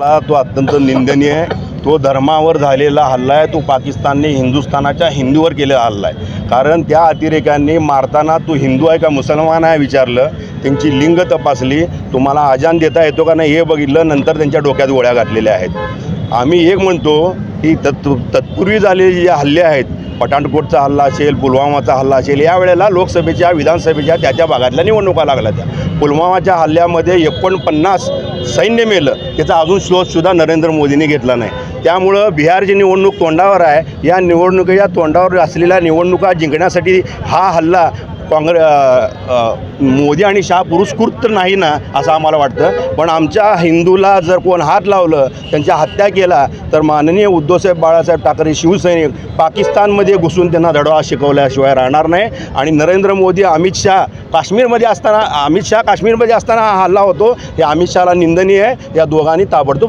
तो अत्यंत निंदनीय आहे। तो धर्मावर झालेला हल्ला आहे। तो पाकिस्तानने हिंदुस्थानाच्या हिंदूवर केलेला हल्ला आहे। कारण त्या अतिरेक्यांनी मारताना तू हिंदू आहे का मुसलमान आहे विचारलं, त्यांची लिंग तपासली, तुम्हाला अजान देता येतो का नाही हे बघितलं, नंतर त्यांच्या डोक्यात गोळ्या घातलेल्या आहेत। आम्ही एक म्हणतो की तत्पूर्वी झालेले जे हल्ले आहेत, पठाणकोटचा हल्ला असेल, पुलवामाचा हल्ला असेल, यावेळेला लोकसभेच्या विधानसभेच्या त्या भागातल्या निवडणुका लागल्या त्या। पुलवामाच्या हल्ल्यामध्ये 49 सैन्य मेलं, त्याचा अजून शोधसुद्धा नरेंद्र मोदींनी घेतला नाही। त्यामुळं बिहारची निवडणूक तोंडावर आहे। या निवडणुकीच्या तोंडावर असलेल्या निवडणुका जिंकण्यासाठी हा हल्ला मोदी आणि शाह पुरस्कृत नाही ना असं आम्हाला वाटतं। पण आमच्या हिंदूला जर कोण हात लावलं, त्यांच्या हत्या केला, तर माननीय उद्धवसाहेब बाळासाहेब ठाकरे शिवसैनिक पाकिस्तानमध्ये घुसून त्यांना धडा शिकवल्याशिवाय राहणार नाही। आणि नरेंद्र मोदी अमित शाह काश्मीरमध्ये असताना हा हल्ला होतो, हे अमित शहाला निंदनीय आहे। या दोघांनी ताबडतोब